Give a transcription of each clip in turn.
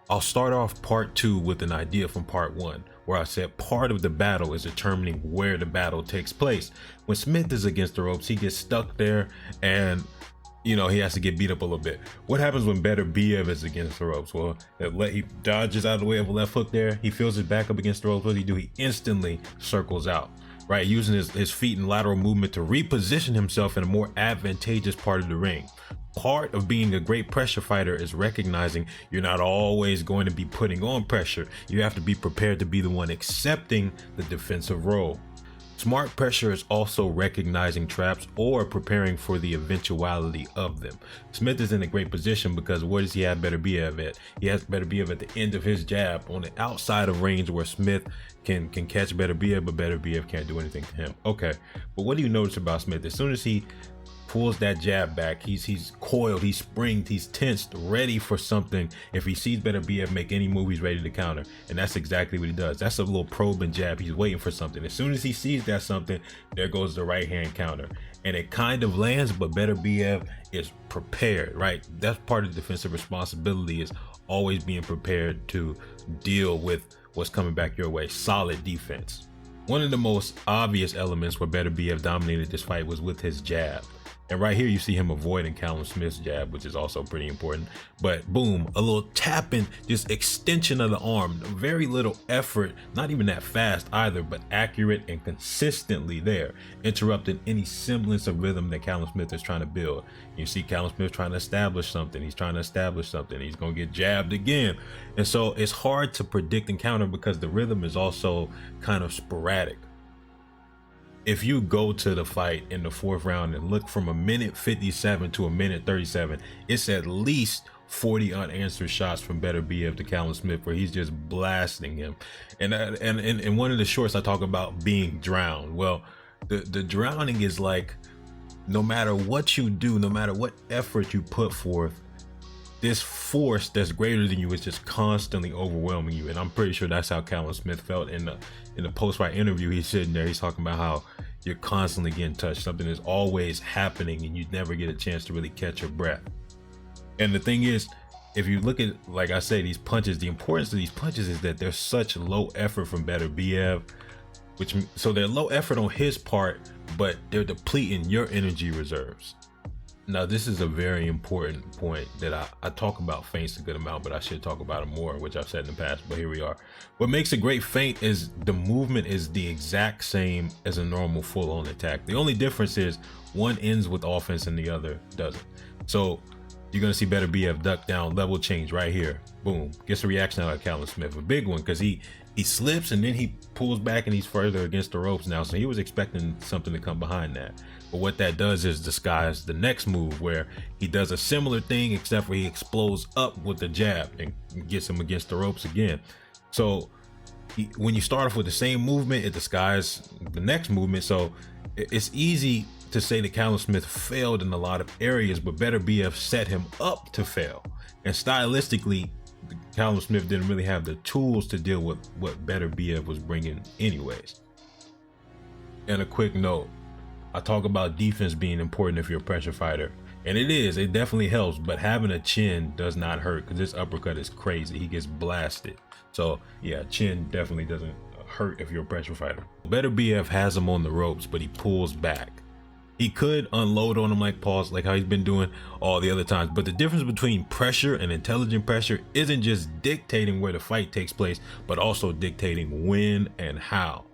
I'll start off part 2 with an idea from part 1, where I said part of the battle is determining where the battle takes place. When Smith is against the ropes, he gets stuck there and he has to get beat up a little bit. What happens when Beterbiev is against the ropes? Well, he dodges out of the way of a left hook there. He feels his back up against the ropes. What does he do? He instantly circles out, right? Using his feet and lateral movement to reposition himself in a more advantageous part of the ring. Part of being a great pressure fighter is recognizing you're not always going to be putting on pressure. You have to be prepared to be the one accepting the defensive role. Smart pressure is also recognizing traps or preparing for the eventuality of them. Smith is in a great position because where does he have Beterbiev at? He has Beterbiev at the end of his jab on the outside of range where Smith can catch Beterbiev, but Beterbiev can't do anything to him. Okay, but what do you notice about Smith? As soon as he pulls that jab back, he's coiled, he's springed, he's tensed, ready for something. If he sees Beterbiev make any move, he's ready to counter, and that's exactly what he does. That's a little probing jab. He's waiting for something. As soon as he sees that something, there goes the right hand counter, and it kind of lands, but Beterbiev is prepared, right? That's part of the defensive responsibility, is always being prepared to deal with what's coming back your way. Solid defense. One of the most obvious elements where Beterbiev dominated this fight was with his jab. And right here you see him avoiding Callum Smith's jab, which is also pretty important. But boom, a little tapping, just extension of the arm, very little effort, not even that fast either, but accurate and consistently there, interrupting any semblance of rhythm that Callum Smith is trying to build. You see Callum Smith trying to establish something. He's trying to establish something. He's going to get jabbed again. And so it's hard to predict and counter because the rhythm is also kind of sporadic. If you go to the fight in the 4th round and look from a minute 57 to a minute 37, it's at least 40 unanswered shots from Beterbiev to Callum Smith, where he's just blasting him. And in one of the shorts, I talk about being drowned. Well, the drowning is like, no matter what you do, no matter what effort you put forth, this force that's greater than you is just constantly overwhelming you. And I'm pretty sure that's how Callum Smith felt in the post-fight interview. He's sitting there, he's talking about how you're constantly getting touched. Something is always happening and you never get a chance to really catch your breath. And the thing is, if you look at, like I say, these punches, the importance of these punches is that they're such low effort from Beterbiev, so they're low effort on his part, but they're depleting your energy reserves. Now, this is a very important point that I talk about feints a good amount, but I should talk about it more, which I've said in the past, but here we are. What makes a great feint is the movement is the exact same as a normal full-on attack. The only difference is one ends with offense and the other doesn't. So you're going to see Beterbiev duck down, level change right here. Boom. Gets a reaction out of Callum Smith. A big one, because he slips and then he pulls back and he's further against the ropes now. So he was expecting something to come behind that. But what that does is disguise the next move, where he does a similar thing, except for he explodes up with the jab and gets him against the ropes again. So when you start off with the same movement, it disguises the next movement. So it's easy to say that Callum Smith failed in a lot of areas, but Beterbiev set him up to fail. And stylistically, Callum Smith didn't really have the tools to deal with what Beterbiev was bringing anyways. And a quick note, I talk about defense being important if you're a pressure fighter, and it definitely helps, but having a chin does not hurt, because this uppercut is crazy. He gets blasted. So yeah, chin definitely doesn't hurt if you're a pressure fighter. Beterbiev has him on the ropes, but he pulls back. He could unload on him like how he's been doing all the other times, but the difference between pressure and intelligent pressure isn't just dictating where the fight takes place, but also dictating when and how.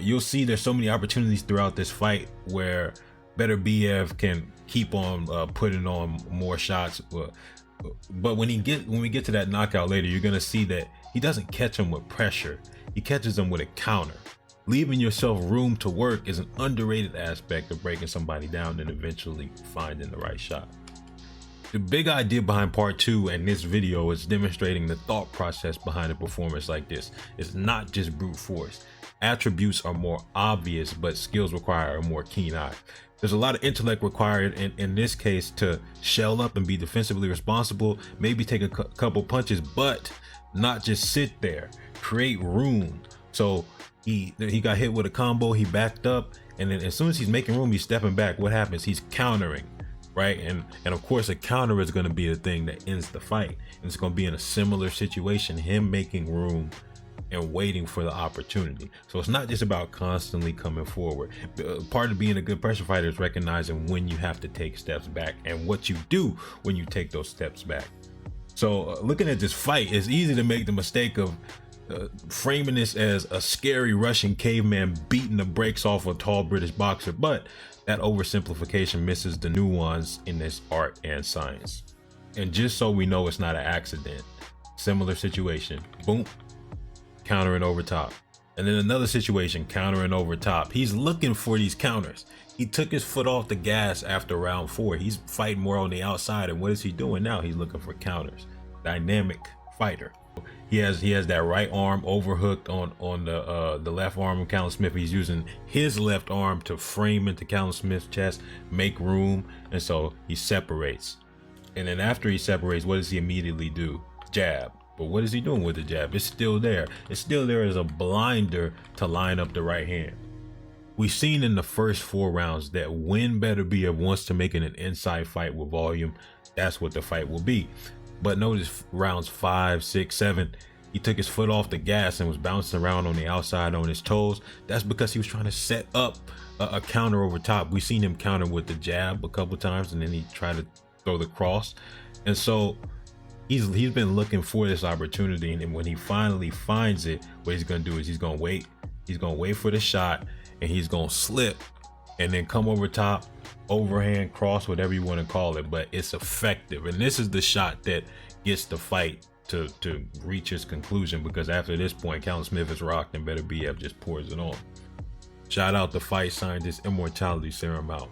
You'll see there's so many opportunities throughout this fight where Beterbiev can keep on putting on more shots, but when we get to that knockout later, you're gonna see that he doesn't catch him with pressure. He catches him with a counter. Leaving yourself room to work is an underrated aspect of breaking somebody down and eventually finding the right shot. The big idea behind part 2 and this video is demonstrating the thought process behind a performance like this. It's not just brute force. Attributes are more obvious, but skills require a more keen eye. There's a lot of intellect required in this case to shell up and be defensively responsible, maybe take a couple punches, but not just sit there, create room. So he got hit with a combo, he backed up, and then as soon as he's making room, he's stepping back. What happens? He's countering, right? And of course, a counter is going to be the thing that ends the fight. And it's going to be in a similar situation, him making room and waiting for the opportunity. So it's not just about constantly coming forward. Part of being a good pressure fighter is recognizing when you have to take steps back and what you do when you take those steps back. So looking at this fight, it's easy to make the mistake of framing this as a scary Russian caveman beating the brakes off a tall British boxer, but that oversimplification misses the nuance in this art and science. And just so we know it's not an accident, similar situation, boom, countering over top. And then another situation, countering over top. He's looking for these counters. He took his foot off the gas after round 4. He's fighting more on the outside, and what is he doing now? He's looking for counters. Dynamic fighter. He has that right arm overhooked on the left arm of Callum Smith. He's using his left arm to frame into Callum Smith's chest, make room, and so he separates. And then after he separates, what does he immediately do? Jab. But what is he doing with the jab? It's still there. It's still there as a blinder to line up the right hand. We've seen in the first 4 rounds that when Beterbiev wants to make it an inside fight with volume, that's what the fight will be. But notice rounds 5, 6, 7, he took his foot off the gas and was bouncing around on the outside on his toes. That's because he was trying to set up a counter over top. We've seen him counter with the jab a couple times, and then he tried to throw the cross. And so he's been looking for this opportunity, and then when he finally finds it, what he's gonna do is he's gonna wait. He's gonna wait for the shot, and he's gonna slip and then come over top, overhand, cross, whatever you want to call it, but it's effective. And this is the shot that gets the fight to reach its conclusion, because after this point, Callum Smith is rocked and Beterbiev just pours it on. Shout out to fight scientist Immortality Serum out.